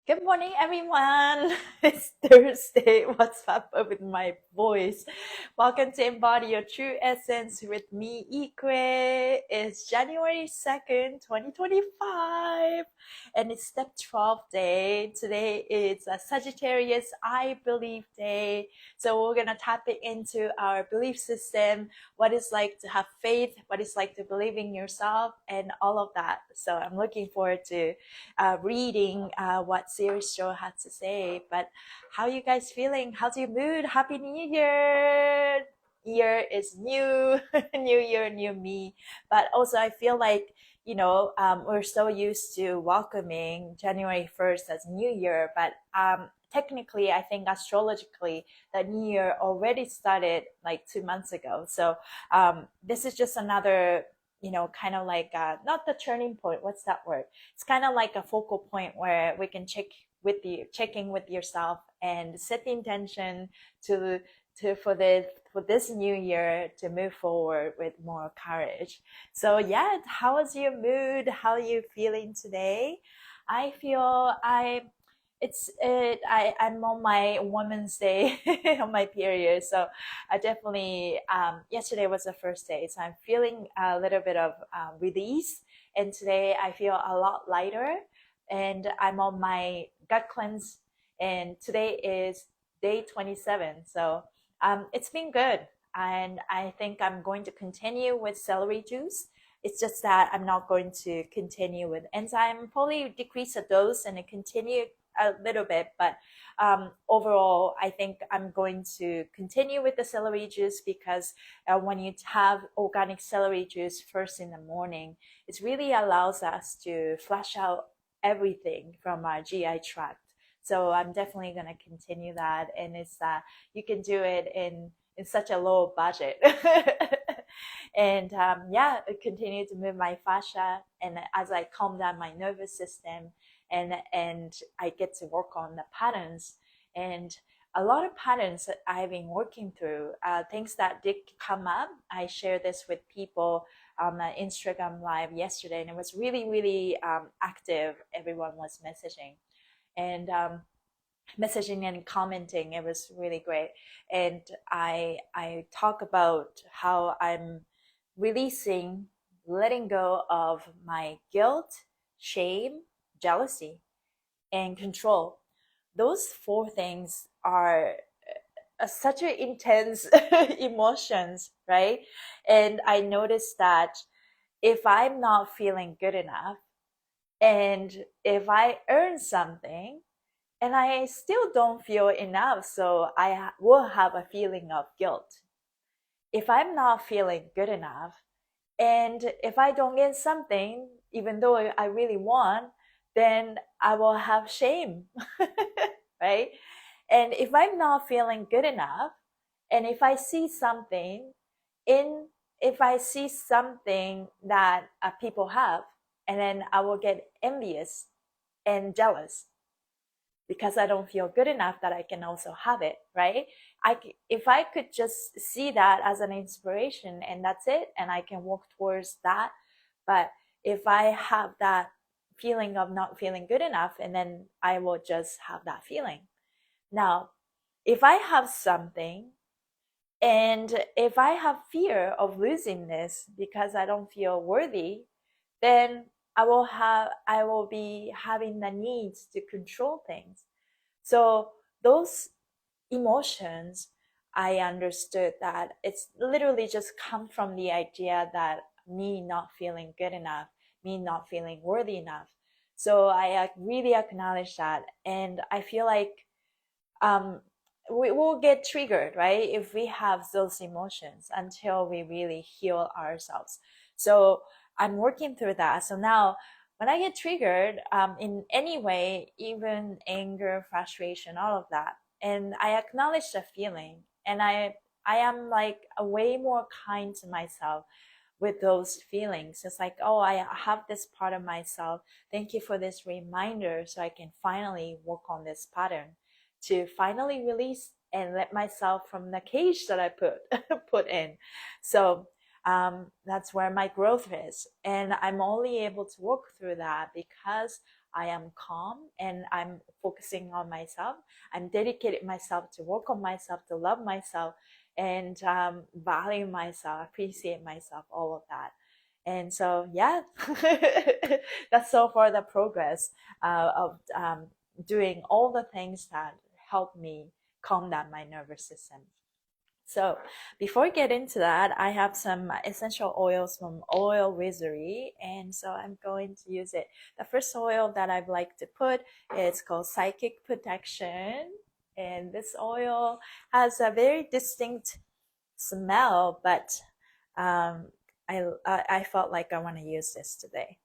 Good morning, everyone. It's Thursday. What's up with my voice? Welcome to Embody Your True Essence with me, Ikue. It's January 2nd, 2025, and it's step 12 day. Today is a Sagittarius I Believe Day. So we're going to tap it into our belief system, what it's like to have faith, what it's like to believe in yourself, and all of that. So I'm looking forward to reading what Series Show had to say. But how you guys feeling? How's your mood? Happy New Year! Year is new, new year, new me. But also, I feel like we're so used to welcoming January 1st as New Year, but technically, I think astrologically, the New Year already started like 2 months ago. So this is just another kind of like not the turning point. What's that word? It's kind of like a focal point where we can checking with yourself and set the intention to for this new year to move forward with more courage. So yeah, how is your mood? How are you feeling today? I feel I'm on my Women's Day on my period, so I definitely yesterday was the first day, so I'm feeling a little bit of release, and today I feel a lot lighter, and I'm on my gut cleanse, and today is day 27. So it's been good, and I think I'm going to continue with celery juice. It's just that I'm not going to continue with enzyme. Probably decrease the dose and continue a little bit, but overall, I think I'm going to continue with the celery juice because when you have organic celery juice first in the morning, it really allows us to flush out everything from our GI tract. So I'm definitely going to continue that, and it's you can do it in such a low budget. And yeah, I continue to move my fascia, and as I calm down my nervous system, and I get to work on the patterns, and a lot of patterns that I've been working through, things that did come up. I shared this with people on the Instagram live yesterday, and it was really active. Everyone was messaging and messaging and commenting. It was really great, and I talk about how I'm releasing, letting go of my guilt, shame, jealousy, and control. Those four things are such an intense emotions, right? And I noticed that if I'm not feeling good enough, and if I earn something and I still don't feel enough, so I will have a feeling of guilt. If I'm not feeling good enough, and if I don't get something, even though I really want, then I will have shame, right? And if I'm not feeling good enough, and if I see something in, if I see something that people have, and then I will get envious and jealous because I don't feel good enough that I can also have it, right? If I could just see that as an inspiration and that's it, and I can work towards that. But if I have that feeling of not feeling good enough, and then I will just have that feeling. Now, if I have something, and if I have fear of losing this because I don't feel worthy, then I will be having the needs to control things. So those emotions, I understood that it's literally just come from the idea that me not feeling good enough, me not feeling worthy enough. So I really acknowledge that, and I feel like we will get triggered, right, if we have those emotions until we really heal ourselves. So I'm working through that. So now when I get triggered in any way, even anger, frustration, all of that, and I acknowledge the feeling, and I am like a way more kind to myself with those feelings. It's like, oh, I have this part of myself. Thank you for this reminder, so I can finally work on this pattern to finally release and let myself from the cage that I put in. So that's where my growth is, and I'm only able to work through that because I am calm and I'm focusing on myself. I'm dedicated myself to work on myself, to love myself, and value myself, appreciate myself, all of that. And so, yeah, that's so far the progress of doing all the things that help me calm down my nervous system. So before I get into that, I have some essential oils from Oil Wizardry, and so I'm going to use it. The first oil that I'd like to put is called Psychic Protection, and this oil has a very distinct smell, but I felt like I want to use this today.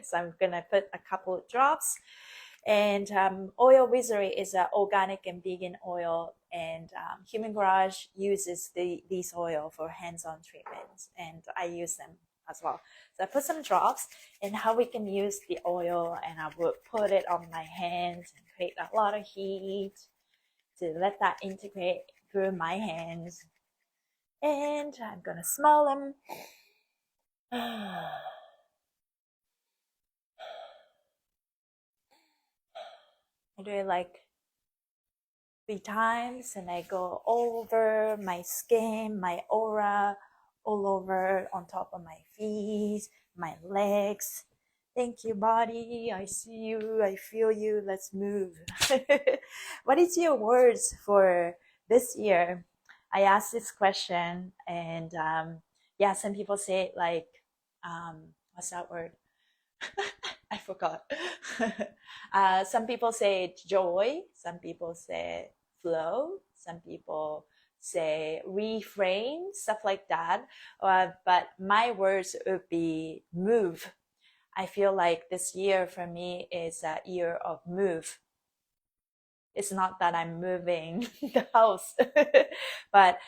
So I'm gonna put a couple of drops. And Oil Wizardry is an organic and vegan oil, and Human Garage uses these oil for hands-on treatments, and I use them as well. So I put some drops, and how we can use the oil, and I would put it on my hands and create a lot of heat to let that integrate through my hands. And I'm gonna smell them. I do it like 3 times, and I go over my skin, my aura, all over on top of my feet, my legs. Thank you, body. I see you. I feel you. Let's move. What is your words for this year? I asked this question, and yeah, some people say it like, what's that word? I forgot. Some people say joy. Some people say flow. Some people say reframe, stuff like that. But my words would be move. I feel like this year for me is a year of move. It's not that I'm moving the house, but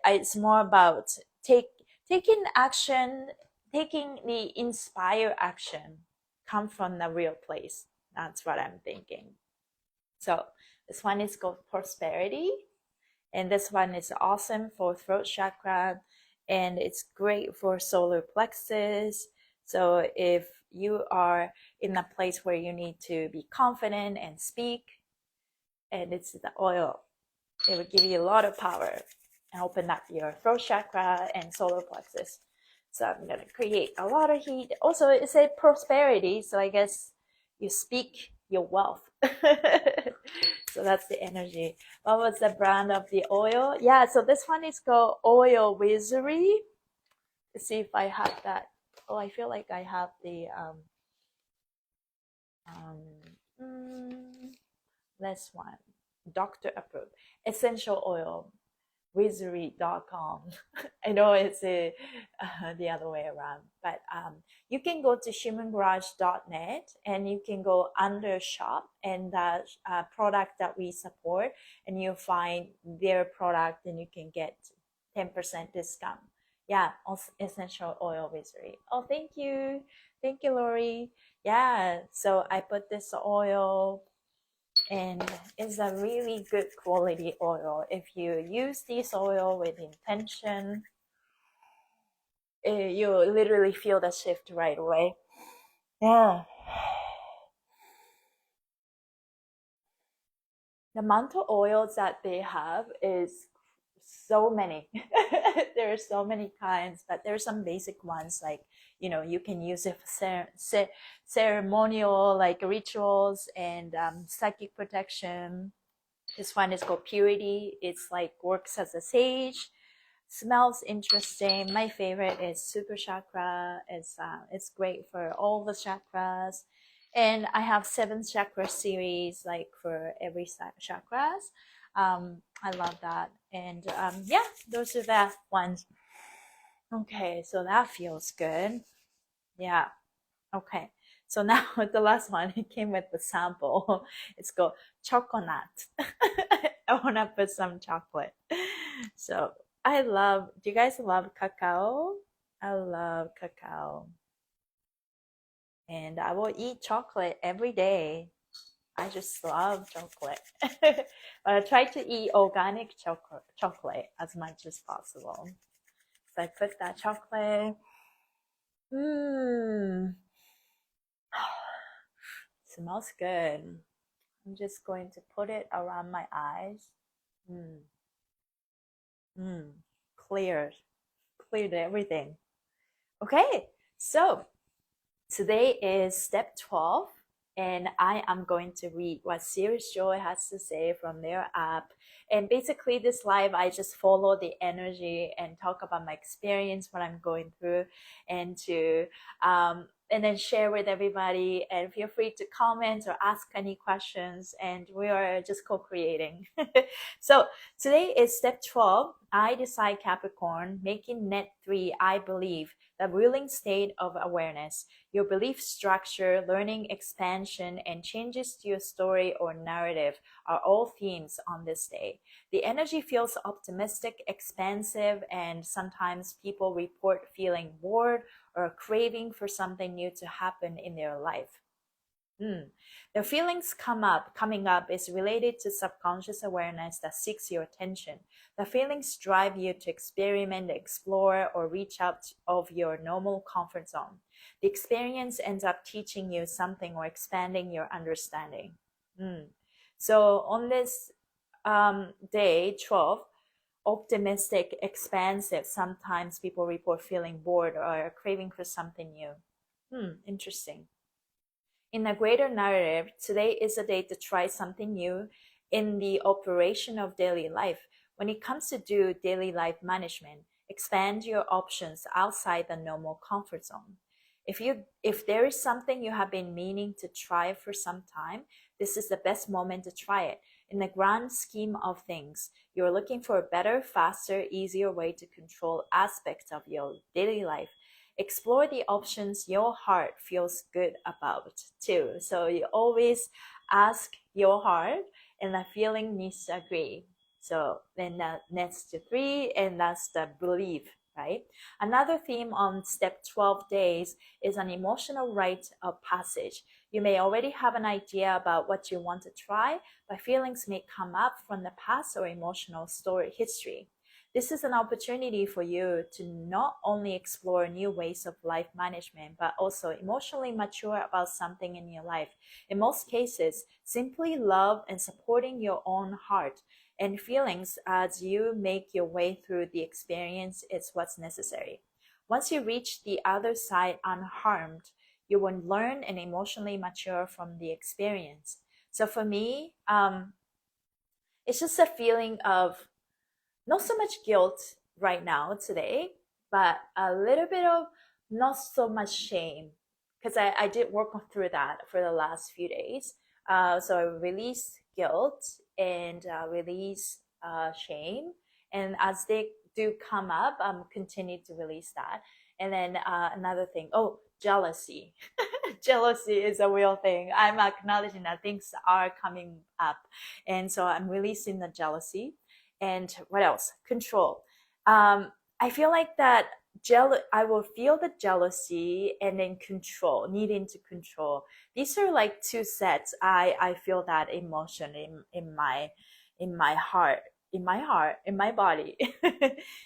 it's more about taking action, taking the inspire action, come from the real place. That's what I'm thinking. So this one is called prosperity, and this one is awesome for throat chakra, and it's great for solar plexus. So if you are in a place where you need to be confident and speak, and it's the oil, it will give you a lot of power and open up your throat chakra and solar plexus. So I'm gonna create a lot of heat. Also, it said prosperity, so I guess you speak your wealth. So that's the energy. What was the brand of the oil? Yeah, so this one is called Oil Wizardry. Let's see if I have that. Oh, I feel like I have the this one, doctor approved essential oil wizardry.com. I know it's the other way around, but you can go to humangarage.net and you can go under shop, and that product that we support, and you'll find their product and you can get 10% discount. Yeah, essential oil wizardry. Oh, thank you. Thank you, Lori. Yeah, so I put this oil, and it's a really good quality oil. If you use this oil with intention, you literally feel the shift right away. Yeah. The amount of oils that they have is so many. There are so many kinds, but there are some basic ones, like, you can use it for ceremonial, like rituals, and psychic protection. This one is called Purity. It's like works as a sage. Smells interesting. My favorite is Super Chakra. It's great for all the chakras. And I have 7 chakra series, like for every chakras. I love that. And yeah, those are the ones. Okay, so that feels good. Yeah. Okay. So now the last one, it came with the sample. It's called chocolate. I want to put some chocolate. So do you guys love cacao? I love cacao. And I will eat chocolate every day. I just love chocolate. But I try to eat organic chocolate as much as possible. So I put that chocolate. Mmm. Smells good. I'm just going to put it around my eyes. Mm, mm, cleared, cleared everything. Okay, so today is step 12, and I am going to read what Serious Joy has to say from their app. And basically, this live, I just follow the energy and talk about my experience, what I'm going through, and to and then share with everybody. And feel free to comment or ask any questions. And we are just co-creating. So today is step 12. I decide Capricorn, making net 3. I believe the ruling state of awareness. Your belief structure, learning expansion, and changes to your story or narrative are all themes on this day. The energy feels optimistic, expansive, and sometimes people report feeling bored or craving for something new to happen in their life. The feelings coming up is related to subconscious awareness that seeks your attention. The feelings drive you to experiment, explore, or reach out of your normal comfort zone. The experience ends up teaching you something or expanding your understanding. So on this day 12, optimistic, expansive, sometimes people report feeling bored or craving for something new. Interesting. In a greater narrative, today is a day to try something new in the operation of daily life. When it comes to do daily life management, expand your options outside the normal comfort zone. If there is something you have been meaning to try for some time, this is the best moment to try it. In the grand scheme of things, you're looking for a better, faster, easier way to control aspects of your daily life. Explore the options your heart feels good about too. So you always ask your heart, and the feeling needs to agree. So then that next to 3, and that's the belief, right? Another theme on step 12 days is an emotional rite of passage. You may already have an idea about what you want to try, but feelings may come up from the past or emotional story history. This is an opportunity for you to not only explore new ways of life management, but also emotionally mature about something in your life. In most cases, simply love and supporting your own heart and feelings as you make your way through the experience is what's necessary. Once you reach the other side unharmed, you will learn and emotionally mature from the experience. So for me, it's just a feeling of not so much guilt right now today, but a little bit of not so much shame, because I did work through that for the last few days. So I release guilt and release shame, and as they do come up, I'm continue to release that. And then another thing, oh, jealousy. Jealousy is a real thing. I'm acknowledging that things are coming up, and so I'm releasing the jealousy. And what else? Control. I feel like that I will feel the jealousy and then control, needing to control. These are like two sets. I feel that emotion in my heart, in my body.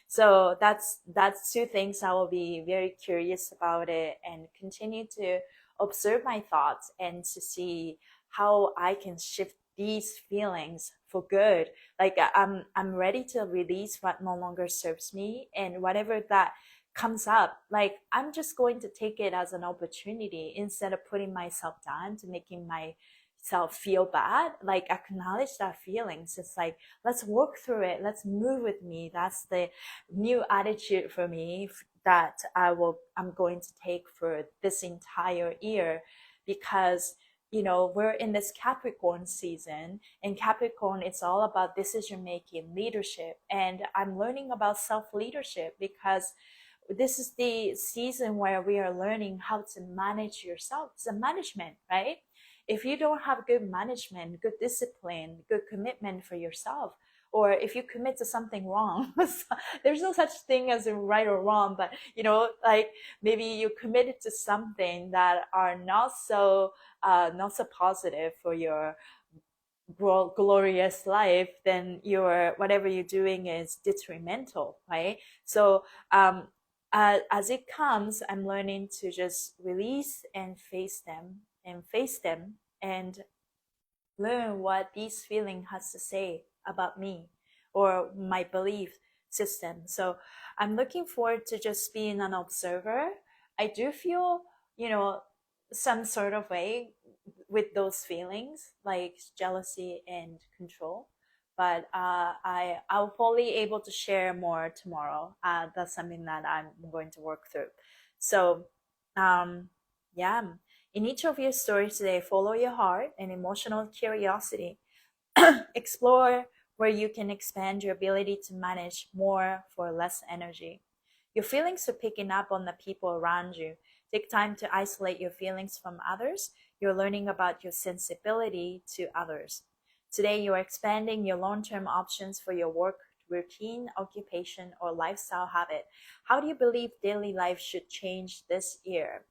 So that's two things I will be very curious about it and continue to observe my thoughts and to see how I can shift these feelings for good. Like I'm ready to release what no longer serves me, and whatever that comes up, like I'm just going to take it as an opportunity instead of putting myself down to making myself feel bad. Like acknowledge that feelings. It's like, let's work through it, let's move with me. That's the new attitude for me that I'm going to take for this entire year, because we're in this Capricorn season, and Capricorn, it's all about decision making, leadership. And I'm learning about self leadership because this is the season where we are learning how to manage yourself. It's a management, right? If you don't have good management, good discipline, good commitment for yourself, or if you commit to something wrong, there's no such thing as a right or wrong, but like maybe you committed to something that are not so positive for your glorious life, then whatever you're doing is detrimental, right? So as it comes, I'm learning to just release and face them and learn what this feeling has to say about me or my belief system. So I'm looking forward to just being an observer. I do feel, you know, some sort of way with those feelings like jealousy and control. But I'll probably able to share more tomorrow. That's something that I'm going to work through. So um, yeah, in each of your stories today, follow your heart and emotional curiosity. Explore where you can expand your ability to manage more for less energy. Your feelings are picking up on the people around you. Take time to isolate your feelings from others. You're learning about your sensibility to others. Today, you're expanding your long term options for your work, routine, occupation, or lifestyle habit. How do you believe daily life should change this year?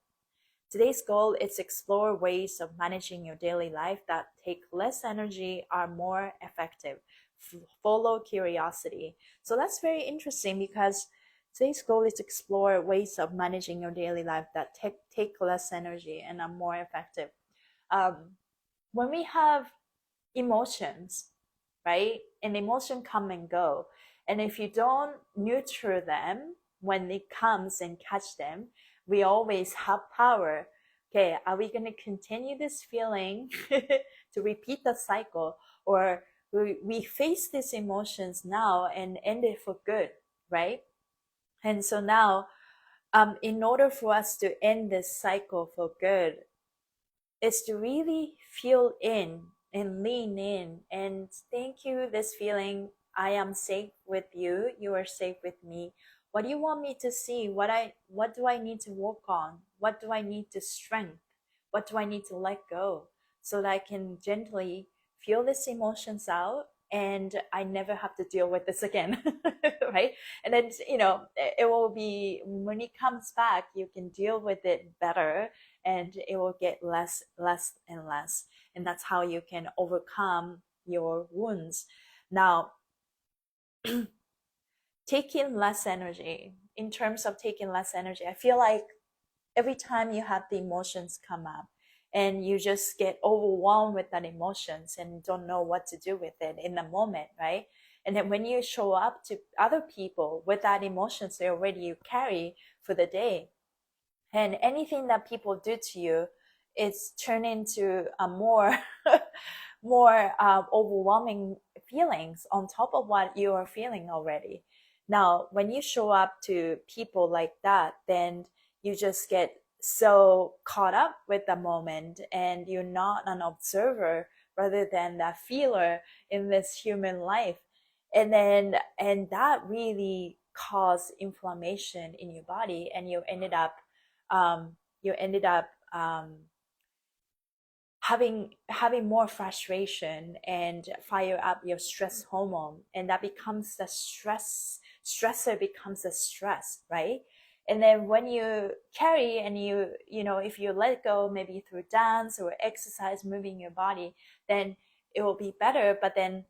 Today's goal is to explore ways of managing your daily life that take less energy, are more effective. Follow curiosity. So that's very interesting because today's goal is to explore ways of managing your daily life that take less energy and are more effective. When we have emotions, right? And emotion come and go. And if you don't nurture them when it comes and catch them, we always have power. Okay, are we going to continue this feeling to repeat the cycle, or we face these emotions now and end it for good, right? And so now, in order for us to end this cycle for good, is to really feel in and lean in and thank you, this feeling. I am safe with you, you are safe with me. What do you want me to see? What do I need to work on? What do I need to strengthen? What do I need to let go so that I can gently feel these emotions out and I never have to deal with this again? Right? And then, it will be, when it comes back, you can deal with it better and it will get less and less, and that's how you can overcome your wounds. Now, taking less energy, in terms of taking less energy, I feel like every time you have the emotions come up and you just get overwhelmed with that emotions and don't know what to do with it in the moment, right? And then when you show up to other people with that emotions they already you carry for the day, and anything that people do to you, it's turned into a more more overwhelming feelings on top of what you are feeling already. Now when you show up to people like that, then you just get so caught up with the moment and you're not an observer rather than that feeler in this human life. And that really caused inflammation in your body, and um, you ended up having more frustration and fire up your stress hormone, and that becomes the stressor becomes a stress, right? And then when you carry and if you let go, maybe through dance or exercise, moving your body, then it will be better. But then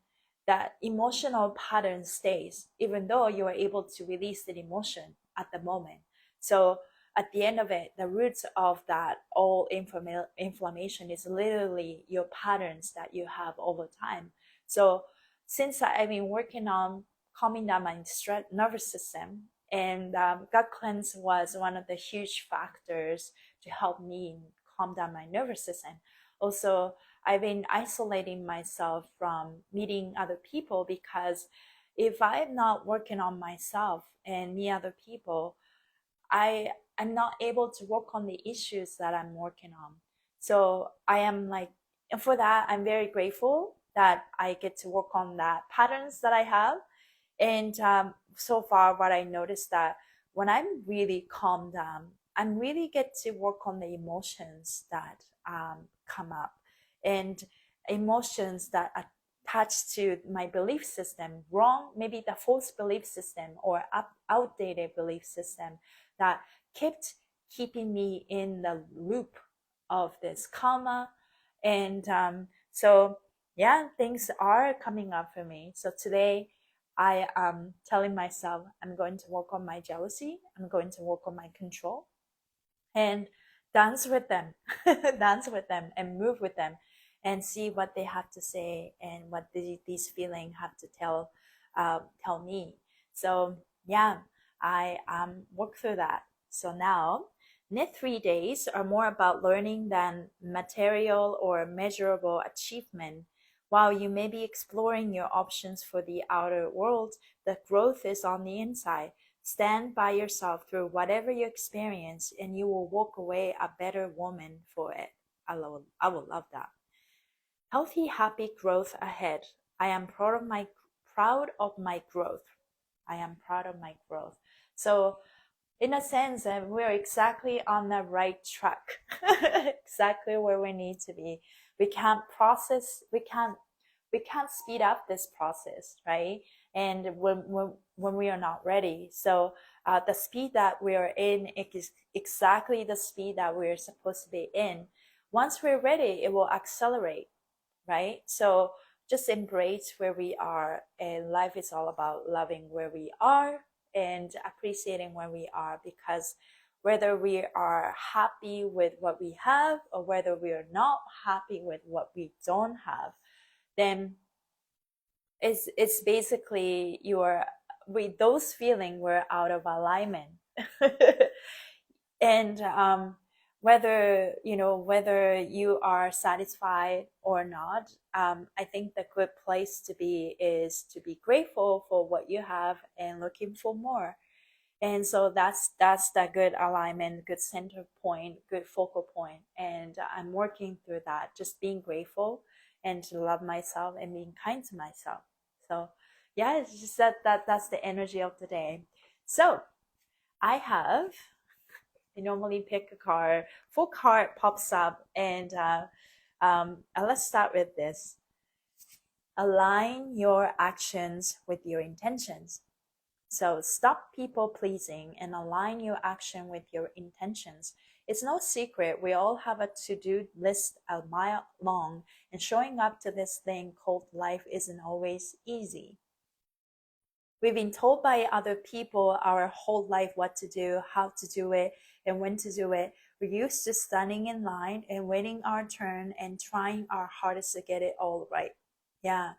that emotional pattern stays even though you are able to release the emotion at the moment. So at the end of it, the roots of that all inflammation is literally your patterns that you have over time. So since I've been working on calming down my nervous system, and gut cleanse was one of the huge factors to help me calm down my nervous system. Also, I've been isolating myself from meeting other people, because if I'm not working on myself and meet other people, I'm not able to work on the issues that I'm working on. So I am like, and for that, I'm very grateful that I get to work on that patterns that I have. And so far, what I noticed that when I'm really calmed down, I'm really get to work on the emotions that come up, and emotions that attach to my belief system, wrong, maybe the false belief system or outdated belief system that kept keeping me in the loop of this karma. And so yeah, things are coming up for me. So today I am telling myself I'm going to work on my jealousy, I'm going to work on my control, and dance with them, dance with them, and move with them, and see what they have to say and what these feelings have to tell me. So yeah, I work through that. So now, next 3 days are more about learning than material or measurable achievement. While you may be exploring your options for the outer world, the growth is on the inside. Stand by yourself through whatever you experience, and you will walk away a better woman for it. I will love that. Healthy, happy growth ahead. I am proud of my growth. I am proud of my growth. So, in a sense, we're exactly on the right track, exactly where we need to be. We can't process. We can't speed up this process, right? And when we are not ready, so the speed that we are in is exactly the speed that we're supposed to be in. Once we're ready, it will accelerate, right? So just embrace where we are, and life is all about loving where we are and appreciating where we are, because whether we are happy with what we have or whether we are not happy with what we don't have, then it's basically with those feeling we're out of alignment. And whether you are satisfied or not, I think the good place to be is to be grateful for what you have and looking for more. And so that's that good alignment, good center point, good focal point. And I'm working through that, just being grateful and to love myself and being kind to myself. So yeah, it's just that's the energy of the day. So I normally pick a card, full card pops up, and let's start with this. Align your actions with your intentions. So stop people pleasing and align your action with your intentions. It's no secret, we all have a to-do list a mile long, and showing up to this thing called life isn't always easy. We've been told by other people our whole life what to do, how to do it, and when to do it. We're used to standing in line and waiting our turn and trying our hardest to get it all right. Yeah,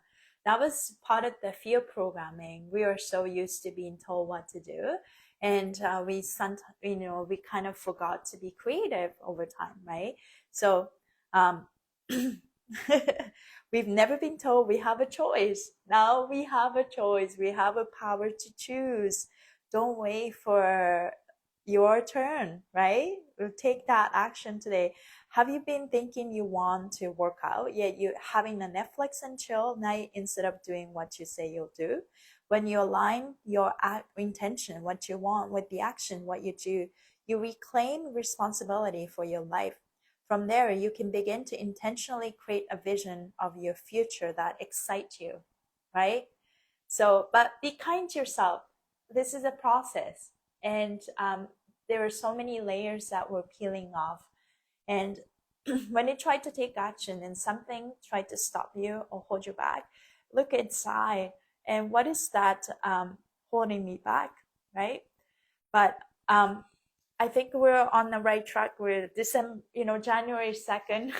that was part of the fear programming. We are so used to being told what to do, and we kind of forgot to be creative over time, right? So, um, we've never been told we have a choice. Now we have a choice. We have a power to choose. Don't wait for your turn, right? We'll take that action today. Have you been thinking you want to work out, yet you're having a Netflix and chill night instead of doing what you say you'll do? When you align your intention, what you want, with the action, what you do, you reclaim responsibility for your life. From there, you can begin to intentionally create a vision of your future that excites you, right? So, but be kind to yourself. This is a process, and there are so many layers that we're peeling off. And when you try to take action and something try to stop you or hold you back, look inside and what is that holding me back, right? But I think we're on the right track. We're January 2nd,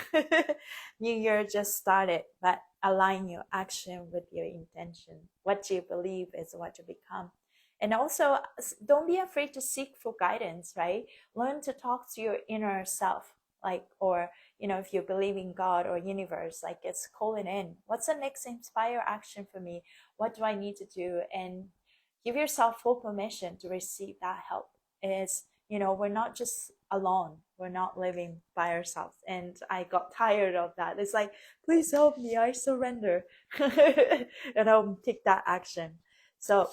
New Year just started, but align your action with your intention. What you believe is what you become. And also, don't be afraid to seek for guidance, right? Learn to talk to your inner self, or if you believe in God or universe, it's calling in. What's the next inspire action for me? What do I need to do? And give yourself full permission to receive that help. We're not just alone. We're not living by ourselves. And I got tired of that. It's like, please help me, I surrender. And I'll take that action. So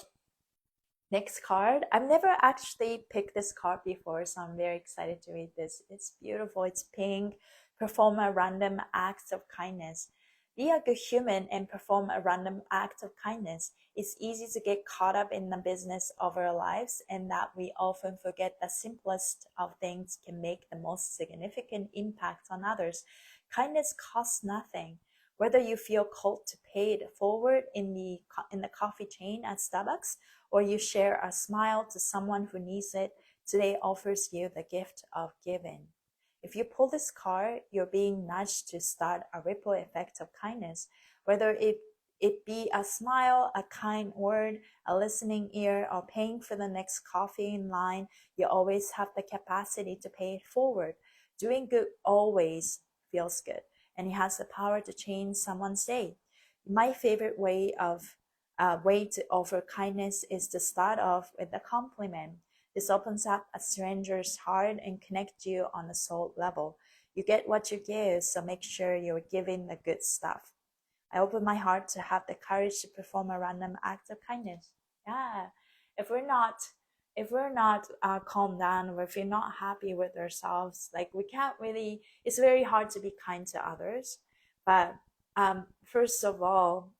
next card. I've never actually picked this card before, so I'm very excited to read this. It's beautiful. It's pink. Perform a random act of kindness. Be a good human and perform a random act of kindness. It's easy to get caught up in the business of our lives, and that we often forget the simplest of things can make the most significant impact on others. Kindness costs nothing. Whether you feel called to pay it forward in the coffee chain at Starbucks, or you share a smile to someone who needs it, today offers you the gift of giving. If you pull this card, you're being nudged to start a ripple effect of kindness, whether it be a smile, a kind word, a listening ear, or paying for the next coffee in line. You always have the capacity to pay it forward. Doing good always feels good, and it has the power to change someone's day. My favorite way to offer kindness is to start off with a compliment. This opens up a stranger's heart and connects you on a soul level. You get what you give, so make sure you're giving the good stuff. I open my heart to have the courage to perform a random act of kindness. Yeah, if we're not, calmed down, or if we're not happy with ourselves, like we can't really. It's very hard to be kind to others. But first of all,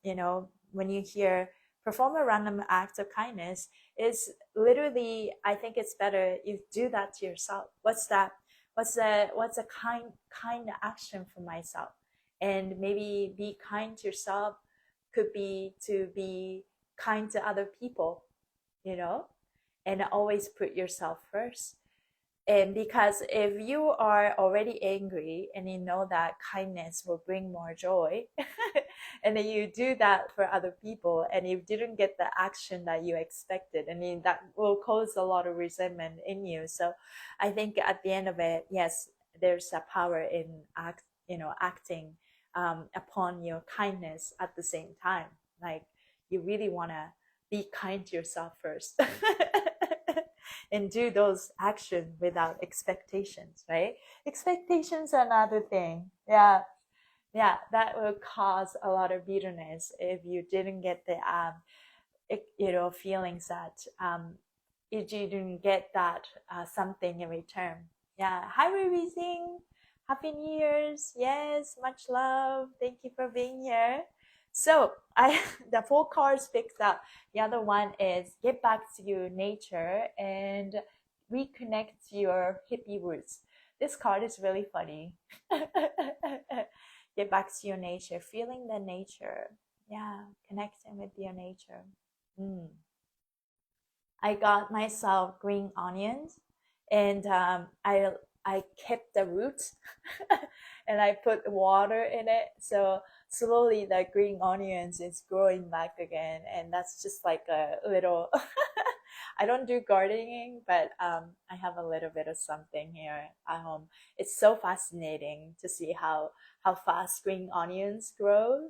when you hear perform a random act of kindness, is literally, I think it's better you do that to yourself. What's that? What's a kind action for myself? And maybe be kind to yourself could be to be kind to other people, and always put yourself first. And because if you are already angry and you know that kindness will bring more joy, and then you do that for other people and you didn't get the action that you expected, I mean, that will cause a lot of resentment in you. So I think at the end of it, yes, there's a power in acting upon your kindness at the same time. Like, you really want to be kind to yourself first. And do those actions without expectations, right? Expectations are another thing. Yeah, that will cause a lot of bitterness if you didn't get the feelings that you didn't get that something in return. Yeah. Hi, Releasing. Happy New Year's. Yes, much love. Thank you for being here. So the 4 cards picked up. The other one is get back to your nature and reconnect to your hippie roots. This card is really funny. Get back to your nature, feeling the nature. Yeah, connecting with your nature. I got myself green onions, and I kept the roots and I put water in it. So slowly the green onions is growing back again. And that's just like a little, I don't do gardening, but I have a little bit of something here at home. It's so fascinating to see how fast green onions grow.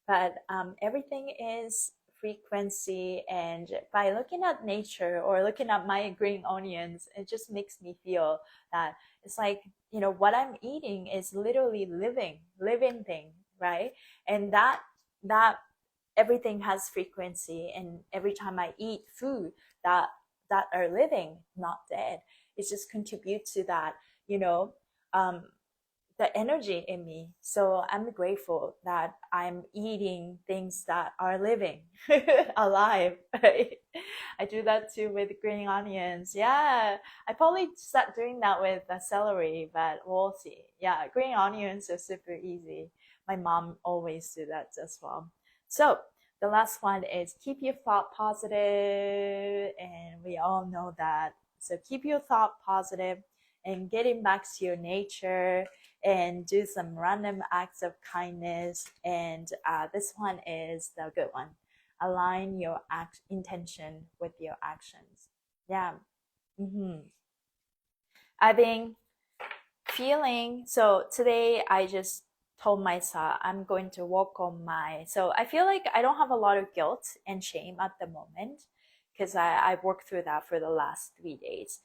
But everything is frequency, and by looking at nature or looking at my green onions, it just makes me feel that it's like, what I'm eating is literally living thing, right? And that everything has frequency, and every time I eat food that are living, not dead, it just contributes to that, the energy in me. So I'm grateful that I'm eating things that are living, alive. Right? I do that too with green onions. Yeah, I probably start doing that with celery, but we'll see. Yeah, green onions are super easy. My mom always do that as well. So the last one is keep your thought positive, and we all know that. So keep your thought positive and getting back to your nature, and do some random acts of kindness. And this one is the good one. Align your intention with your actions. Yeah. I've been feeling, so today I just told myself I'm going to work on so I feel like I don't have a lot of guilt and shame at the moment, because I've worked through that for the last 3 days.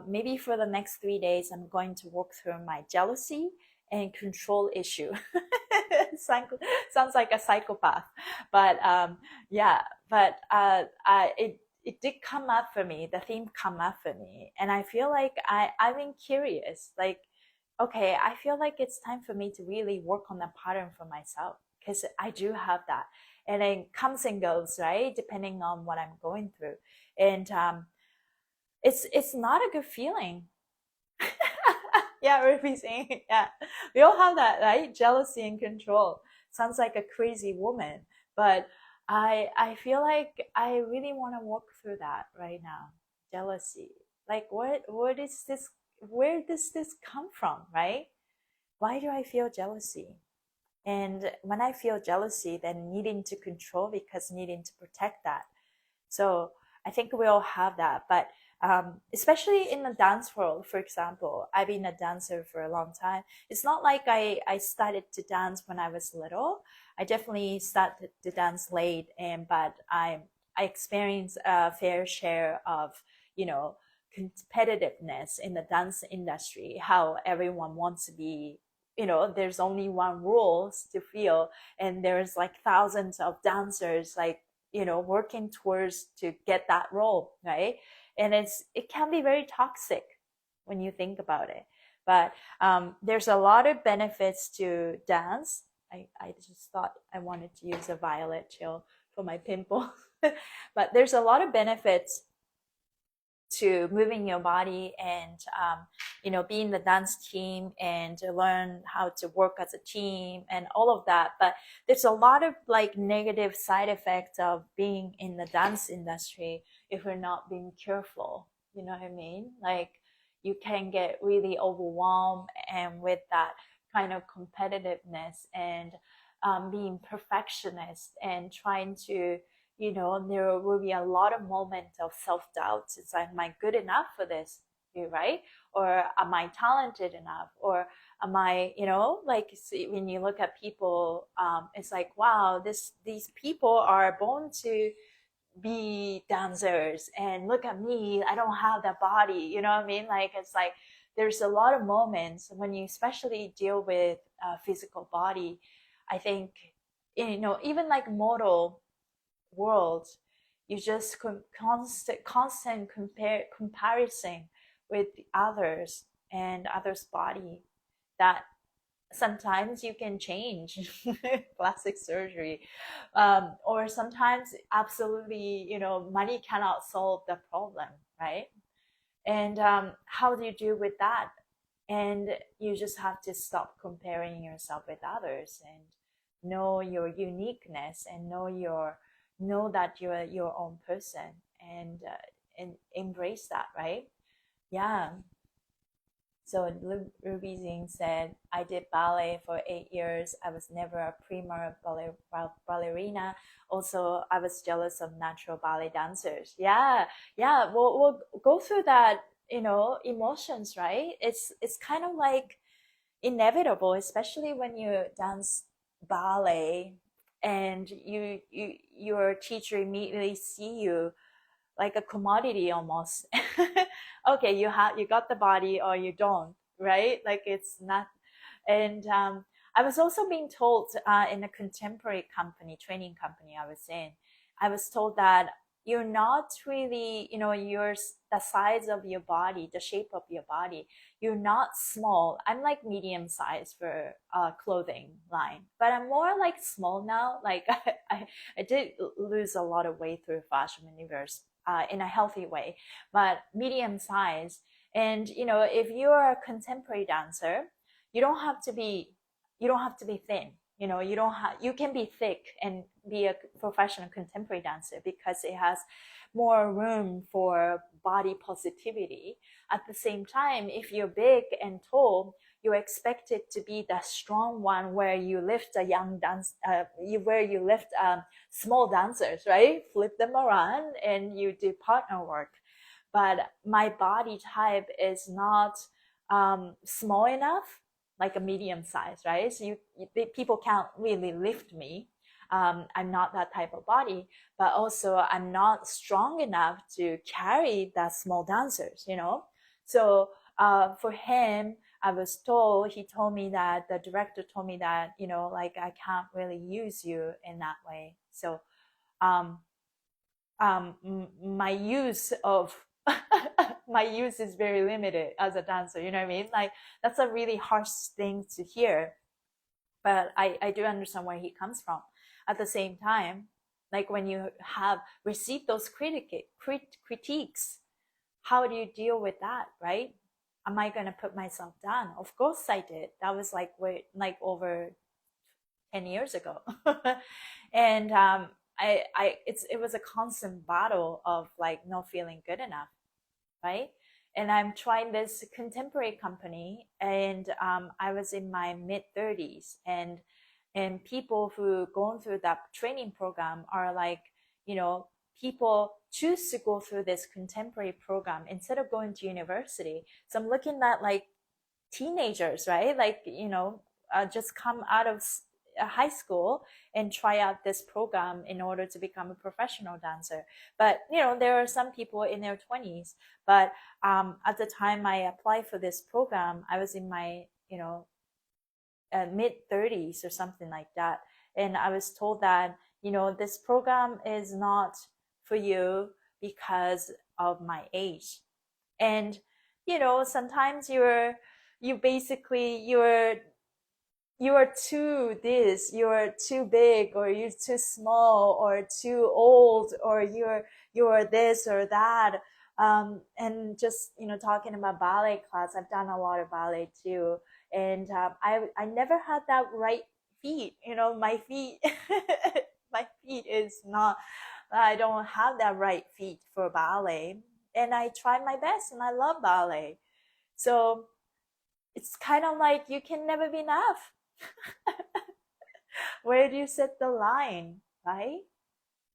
Maybe for the next 3 days, I'm going to work through my jealousy and control issue. Sounds like a psychopath, but it did come up for me. The theme come up for me, and I feel like I've been curious. Like, okay, I feel like it's time for me to really work on the pattern for myself, because I do have that, and it comes and goes, right, depending on what I'm going through, and it's not a good feeling. Yeah, repeating. Yeah, we all have that, right? Jealousy and control. Sounds like a crazy woman, but I feel like I really want to walk through that right now. Jealousy. Like, what is this where does this come from, right? Why do I feel jealousy? And when I feel jealousy, then needing to control because needing to protect that. So I think we all have that. But especially in the dance world, for example, I've been a dancer for a long time. It's not like I started to dance when I was little. I definitely started to dance late, but I experienced a fair share of, you know, competitiveness in the dance industry, how everyone wants to be, you know, there's only one rules to feel, and there's like thousands of dancers like, you know, working towards to get that role, right? And it can be very toxic when you think about it. But there's a lot of benefits to dance. I just thought I wanted to use a violet gel for my pimple. But there's a lot of benefits to moving your body and you know, being the dance team and to learn how to work as a team and all of that. But there's a lot of like negative side effects of being in the dance industry if we're not being careful, you know what I mean? Like you can get really overwhelmed and with that kind of competitiveness and being perfectionist and trying to, you know, there will be a lot of moments of self-doubt. It's like, am I good enough for this? Right? Or am I talented enough? Or am I, you know, like see, when you look at people, it's like, wow, these people are born to be dancers, and look at me, I don't have that body. You know what I mean? Like it's like there's a lot of moments when you especially deal with physical body. I think, you know, even like model world, you just constant comparison with others and others body, that sometimes you can change plastic surgery, or sometimes absolutely, you know, money cannot solve the problem, right? And how do you deal with that? And you just have to stop comparing yourself with others and know your uniqueness and know that you're your own person, and embrace that, right? Yeah. So Ruby Zing said, I did ballet for 8 years. I was never a prima ballerina. Also, I was jealous of natural ballet dancers. Yeah, yeah. We'll go through that, you know, emotions, right? It's kind of like inevitable, especially when you dance ballet and your teacher immediately see you like a commodity almost. Okay, you got the body or you don't, right? Like it's not. And I was also being told in a contemporary company, training company I was in, I was told that you're not really, you know, you're the size of your body, the shape of your body. You're not small. I'm like medium size for clothing line, but I'm more like small now. Like I did lose a lot of weight through Fashion Universe in a healthy way, but medium size. And you know, if you're a contemporary dancer, you don't have to be thin. You know, you can be thick and be a professional contemporary dancer because it has more room for body positivity. At the same time, if you're big and tall, you're expected to be the strong one where you lift a young dance, where you lift small dancers, right? Flip them around and you do partner work. But my body type is not small enough, like a medium size, right? So people can't really lift me. I'm not that type of body, but also I'm not strong enough to carry that small dancers, you know? So for him, he told me that, the director told me that, you know, like I can't really use you in that way. So um, my use of my use is very limited as a dancer, you know what I mean? Like that's a really harsh thing to hear, but I do understand where he comes from. At the same time, like when you have received those critiques, how do you deal with that, right? Am I going to put myself down? Of course I did. That was like over 10 years ago. And it was a constant battle of like not feeling good enough, right? and I'm trying this contemporary company, and I was in my mid-30s, and people who gone through that training program are like, people choose to go through this contemporary program instead of going to university. So I'm looking at like teenagers, right? Like, just come out of high school and try out this program in order to become a professional dancer. But, there are some people in their 20s. But at the time I applied for this program, I was in my, mid 30s or something like that. And I was told that, this program is not for you because of my age. And, sometimes you're too this, you're too big, or you're too small, or too old, or you're this or that. And just, talking about ballet class, I've done a lot of ballet too. And I never had that right feet. My feet, my feet is not, I don't have that right feet for ballet. And I try my best, and I love ballet. So it's kind of like you can never be enough. Where do you set the line, right?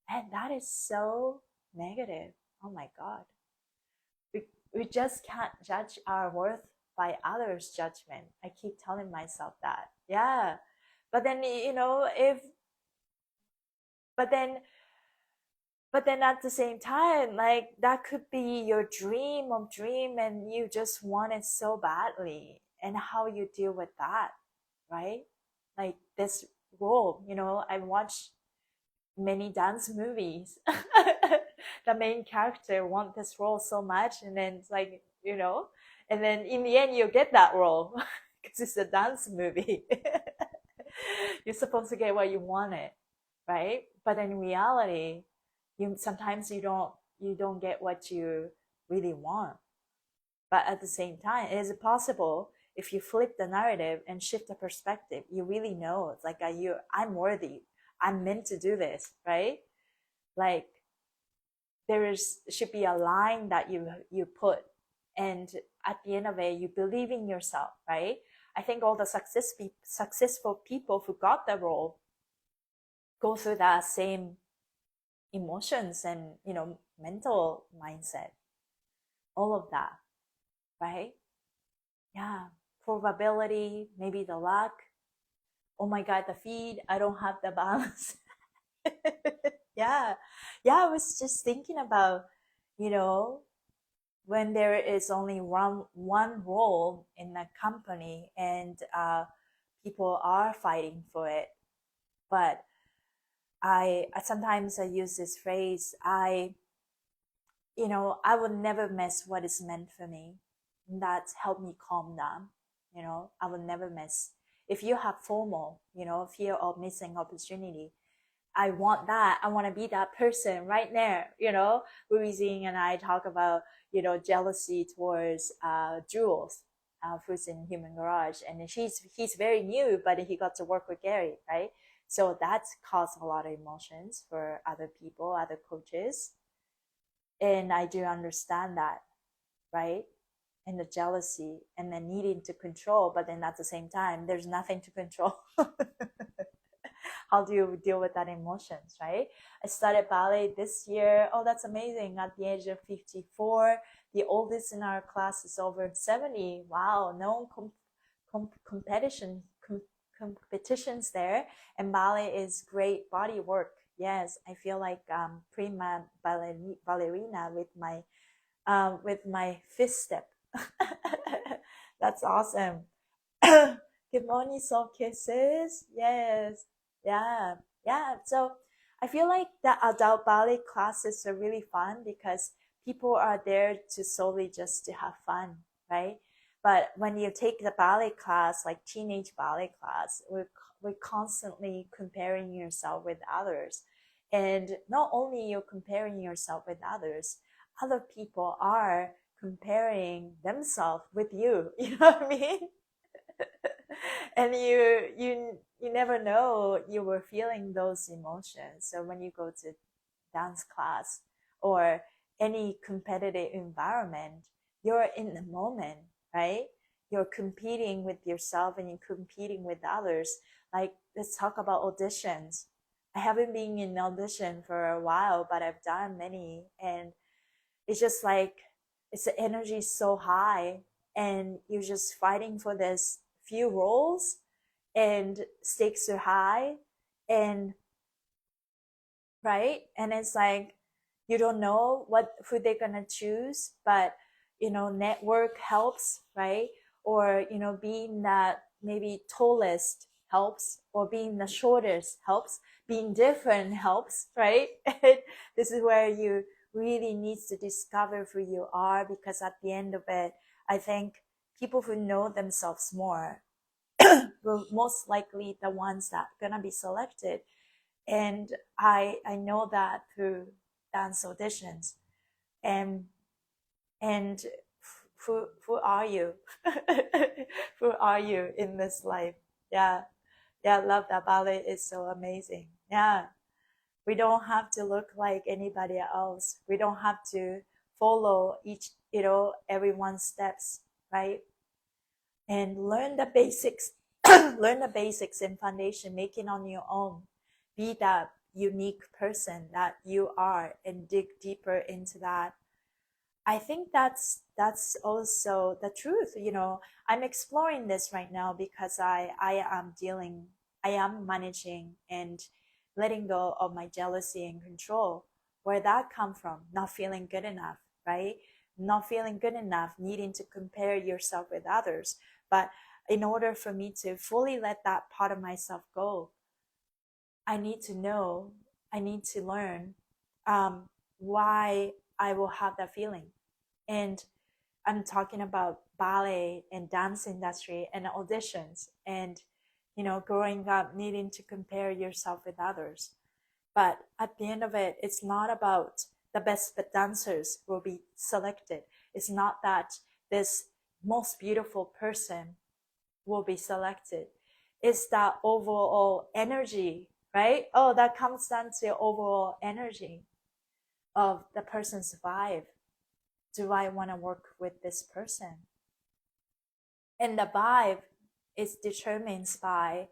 And that is so negative. Oh my God. We just can't judge our worth by others' judgment. I keep telling myself that. Yeah. But then, but then, but then at the same time, like, that could be your dream of dream, and you just want it so badly. And how you deal with that, right? Like this role, I watched many dance movies. The main character want this role so much, and then it's like, and then in the end you get that role because it's a dance movie. You're supposed to get what you wanted, right? But in reality, sometimes you don't get what you really want. But at the same time, it is possible, if you flip the narrative and shift the perspective, you really know it's like, I'm worthy, I'm meant to do this, right? Like, should be a line that you put, and at the end of it, you believe in yourself, right? I think all the successful people who got the role go through that same emotions and, mental mindset, all of that, right? Yeah. Probability, maybe the luck. Oh my God, the feed, I don't have the balance. Yeah. I was just thinking about, when there is only one role in a company, and people are fighting for it. But I sometimes I use this phrase, I would never miss what is meant for me. And that's helped me calm down. I would never miss. If you have FOMO, fear of missing opportunity, I want that. I want to be that person right there. Louisine and I talk about, jealousy towards Jules, who's in Human Garage. And he's very new, but he got to work with Gary, right? So that's caused a lot of emotions for other people, other coaches. And I do understand that, right? And the jealousy, and then needing to control, but then at the same time, there's nothing to control. How do you deal with that emotions, right? I started ballet this year. Oh, that's amazing. At the age of 54, the oldest in our class is over 70. Wow, no competitions there. And ballet is great body work. Yes, I feel like prima ballerina with my fifth step. That's awesome. Good morning, soft kisses. Yes. Yeah. So I feel like the adult ballet classes are really fun because people are there to solely just to have fun, right? But when you take the ballet class, like teenage ballet class, we're constantly comparing yourself with others. And not only you're comparing yourself with others, other people are comparing themselves with you. You know what I mean? And you never know you were feeling those emotions. So when you go to dance class or any competitive environment, you're in the moment, right? You're competing with yourself and you're competing with others. Like, let's talk about auditions. I haven't been in audition for a while, but I've done many, and it's just like, it's the energy is so high, and you're just fighting for this few roles, and stakes are high, and right, and it's like you don't know who they're gonna choose, but network helps, right? Or being that maybe tallest helps, or being the shortest helps, being different helps, right? This is where you really needs to discover who you are, because at the end of it, I think people who know themselves more will most likely the ones that gonna be selected. And I know that through dance auditions. And and who are you? Who are you in this life? Yeah, yeah, I love that. Ballet is so amazing. Yeah, we don't have to look like anybody else. We don't have to follow everyone's steps, right? And learn the basics. Learn the basics and foundation, make it on your own. Be that unique person that you are, and dig deeper into that. I think that's also the truth. I'm exploring this right now, because I am managing and letting go of my jealousy and control. Where that come from? Not feeling good enough, right? Not feeling good enough, needing to compare yourself with others. But in order for me to fully let that part of myself go, I need to know, I need to learn why I will have that feeling. And I'm talking about ballet and dance industry and auditions, and growing up needing to compare yourself with others. But at the end of it, it's not about the best dancers will be selected. It's not that this most beautiful person will be selected. It's that overall energy, right? Oh, that comes down to overall energy of the person's vibe. Do I want to work with this person? And the vibe is determined by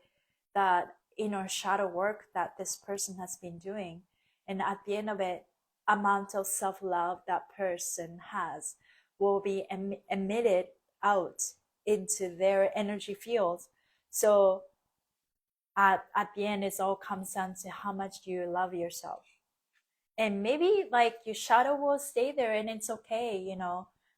that inner shadow work that this person has been doing. And at the end of it, amount of self-love that person has will be emitted out into their energy field. So at the end, it all comes down to how much do you love yourself. And maybe like your shadow will stay there, and it's okay,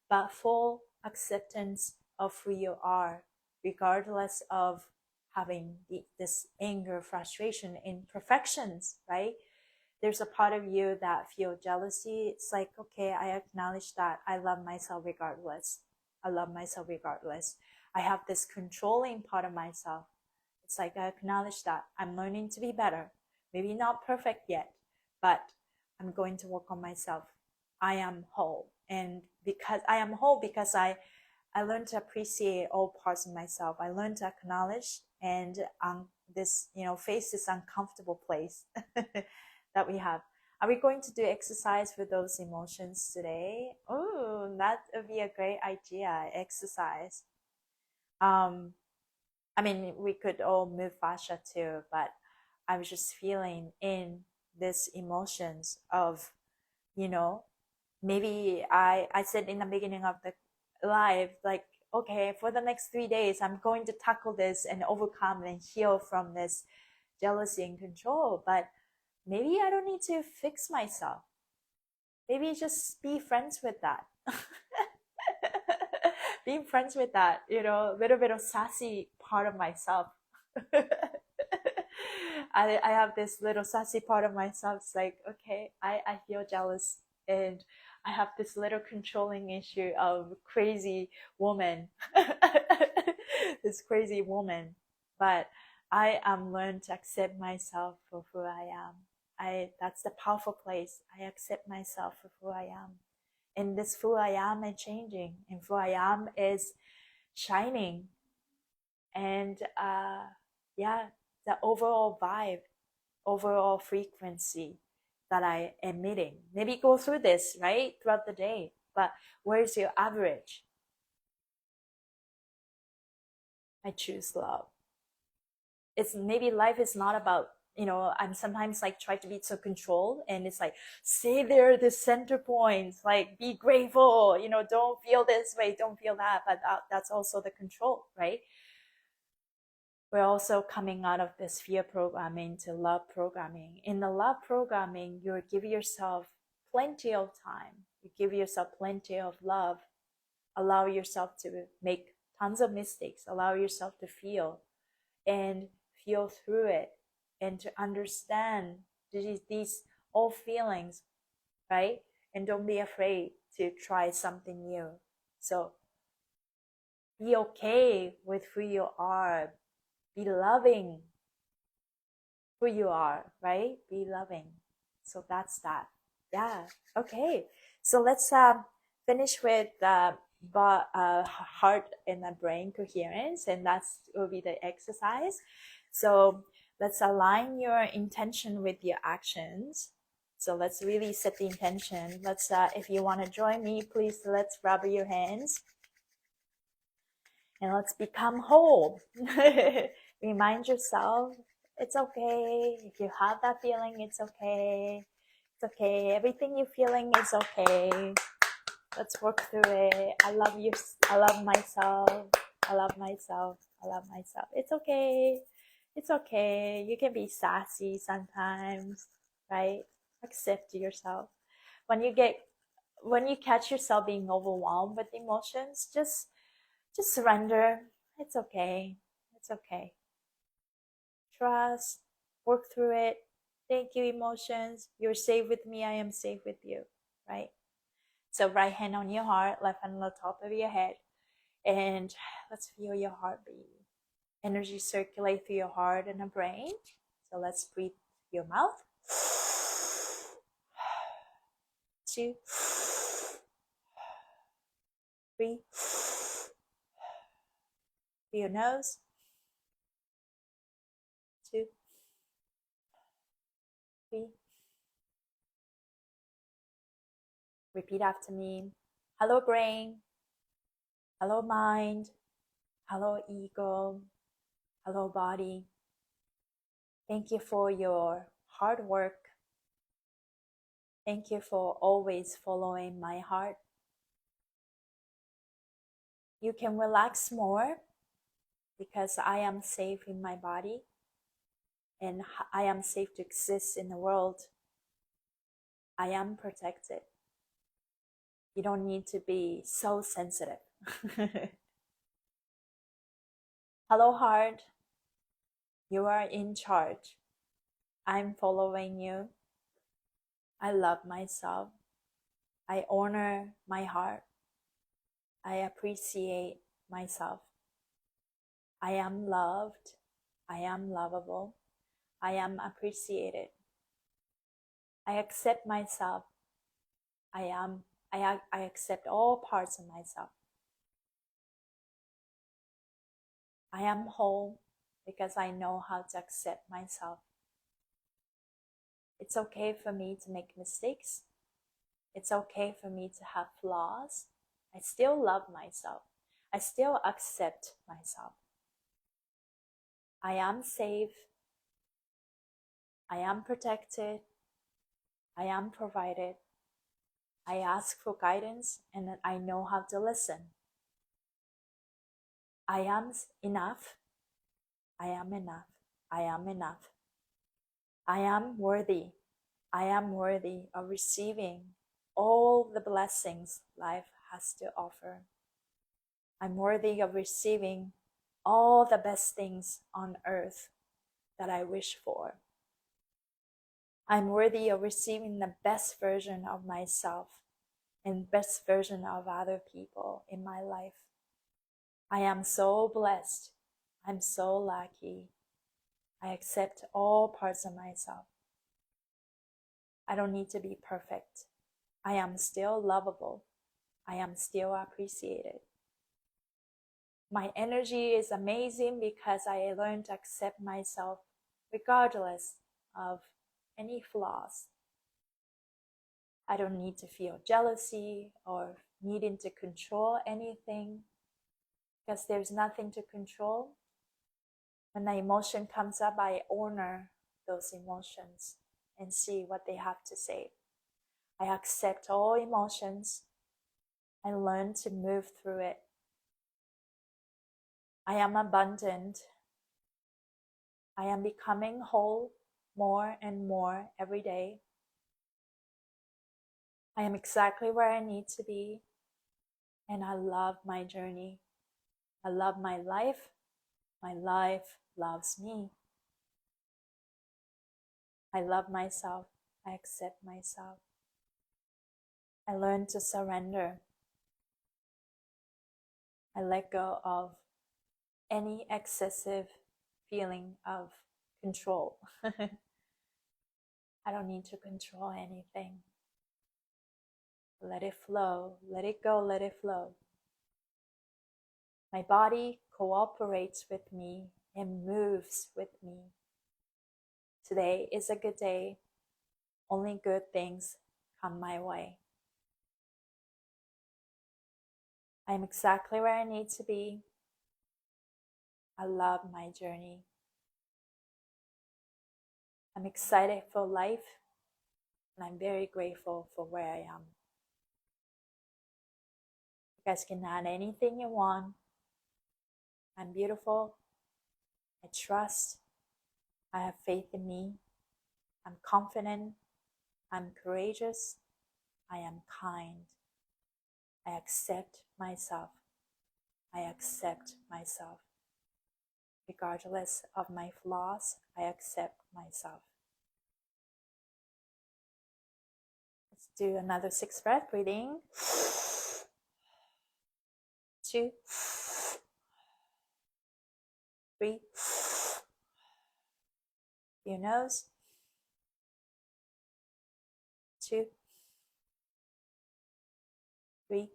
but full acceptance of who you are, regardless of having this anger, frustration, imperfections, right? There's a part of you that feel jealousy. It's like, okay, I acknowledge that I love myself regardless. I love myself regardless. I have this controlling part of myself. It's like, I acknowledge that I'm learning to be better. Maybe not perfect yet, but I'm going to work on myself. I am whole. And because I am whole, because I learned to appreciate all parts of myself. I learned to acknowledge and this, face this uncomfortable place that we have. Are we going to do exercise for those emotions today? Oh, that would be a great idea. Exercise. I mean, we could all move fascia too, but I was just feeling in these emotions of, you know, maybe I said in the beginning of the live, like, okay, for the next 3 days, I'm going to tackle this and overcome and heal from this jealousy and control. But maybe I don't need to fix myself. Maybe just be friends with that. Being friends with that, a little bit of sassy part of myself. I have this little sassy part of myself. It's like, okay, I feel jealous, and I have this little controlling issue of crazy woman. This crazy woman. But I am learned to accept myself for who I am. That's the powerful place. I accept myself for who I am. And this who I am is changing, and who I am is shining. And yeah, the overall vibe, overall frequency that I emitting. Maybe go through this, right? Throughout the day. but where's your average? I choose love. It's maybe life is not about, I'm sometimes like try to be so controlled, and it's like, stay there, the center points, like be grateful, don't feel this way, don't feel that, but that's also the control, right? We're also coming out of this fear programming to love programming. In the love programming, you give yourself plenty of time, you give yourself plenty of love, allow yourself to make tons of mistakes, allow yourself to feel and feel through it, and to understand these all feelings, right? And don't be afraid to try something new. So be okay with who you are, be loving who you are, right? Be loving. So that's that. Yeah. Okay. So let's finish with heart and the brain coherence, and that's will be the exercise. So let's align your intention with your actions. So let's really set the intention. Let's if you want to join me, please let's rub your hands and let's become whole. Remind yourself it's okay if you have that feeling. It's okay. It's okay. Everything you're feeling is okay. Let's work through it. I love you. I love myself. I love myself. I love myself. It's okay. It's okay. You can be sassy sometimes, right? Accept yourself. When you catch yourself being overwhelmed with emotions, just surrender. It's okay. It's okay. Trust. Work through it. Thank you, emotions. You're safe with me. I am safe with you, right? So right hand on your heart, left hand on the top of your head. And let's feel your heartbeat. Energy circulate through your heart and the brain. So let's breathe through your mouth. 2, 3. Through your nose. 2, 3. Repeat after me. Hello brain. Hello mind. Hello ego. Hello body. Thank you for your hard work. Thank you for always following my heart. You can relax more because I am safe in my body and I am safe to exist in the world. I am protected. You don't need to be so sensitive. Hello heart, you are in charge. I'm following you. I love myself. I honor my heart. I appreciate myself. I am loved. I am lovable. I am appreciated. I accept myself. I accept all parts of myself. I am whole because I know how to accept myself. It's okay for me to make mistakes. It's okay for me to have flaws. I still love myself. I still accept myself. I am safe. I am protected. I am provided. I ask for guidance and I know how to listen. I am enough. I am enough. I am enough. I am worthy. I am worthy of receiving all the blessings life has to offer. I'm worthy of receiving all the best things on earth that I wish for. I'm worthy of receiving the best version of myself and best version of other people in my life. I am so blessed. I'm so lucky. I accept all parts of myself. I don't need to be perfect. I am still lovable. I am still appreciated. My energy is amazing because I learned to accept myself regardless of any flaws. I don't need to feel jealousy or needing to control anything, because there's nothing to control. When the emotion comes up, I honor those emotions and see what they have to say. I accept all emotions and learn to move through it. I am abundant. I am becoming whole more and more every day. I am exactly where I need to be, and I love my journey. I love my life. My life loves me. I love myself. I accept myself. I learn to surrender. I let go of any excessive feeling of control. I don't need to control anything. Let it flow. Let it go. Let it flow. My body cooperates with me and moves with me. Today is a good day. Only good things come my way. I'm exactly where I need to be. I love my journey. I'm excited for life, and I'm very grateful for where I am. You guys can add anything you want. I'm beautiful. I trust. I have faith in me. I'm confident. I'm courageous. I am kind. I accept myself. I accept myself. Regardless of my flaws, I accept myself. Let's do another 6 breath breathing. 2, 3. Your nose. 2, 3.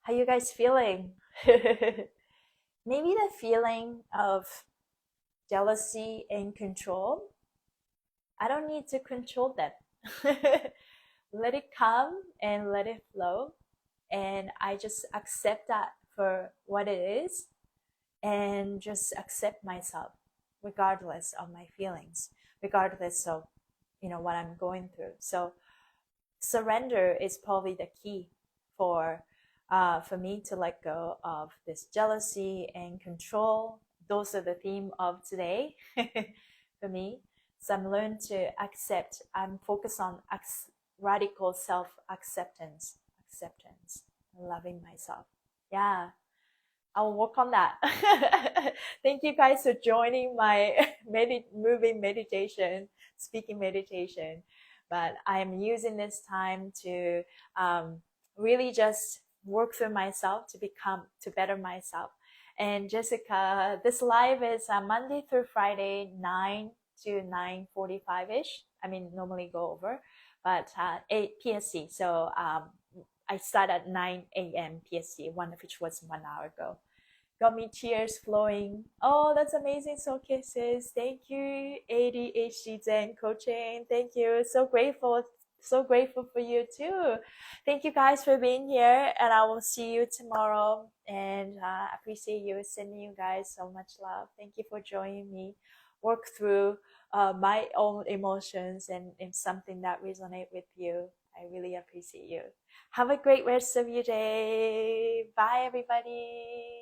How you guys feeling? Maybe the feeling of jealousy and control. I don't need to control that. Let it come and let it flow. And I just accept that for what it is, and just accept myself regardless of my feelings, regardless of what I'm going through. So surrender is probably the key for me to let go of this jealousy and control. Those are the theme of today for me. So I'm learning to accept. I'm focused on radical self-acceptance, loving myself. Yeah, I'll work on that. Thank you guys for joining my moving meditation, speaking meditation. But I'm using this time to really just work through myself to better myself. And Jessica, this live is Monday through Friday, 9 to 9:45-ish. I mean, normally go over, but 8 PST. So I start at 9 a.m. PST, which was 1 hour ago. Got me tears flowing. Oh, that's amazing. So kisses. Thank you, ADHD Zen Coaching. Thank you. So grateful. So grateful for you too. Thank you guys for being here, and I will see you tomorrow. And appreciate you. Sending you guys so much love. Thank you for joining me. Work through my own emotions and something that resonate with you. I really appreciate you. Have a great rest of your day. Bye, everybody.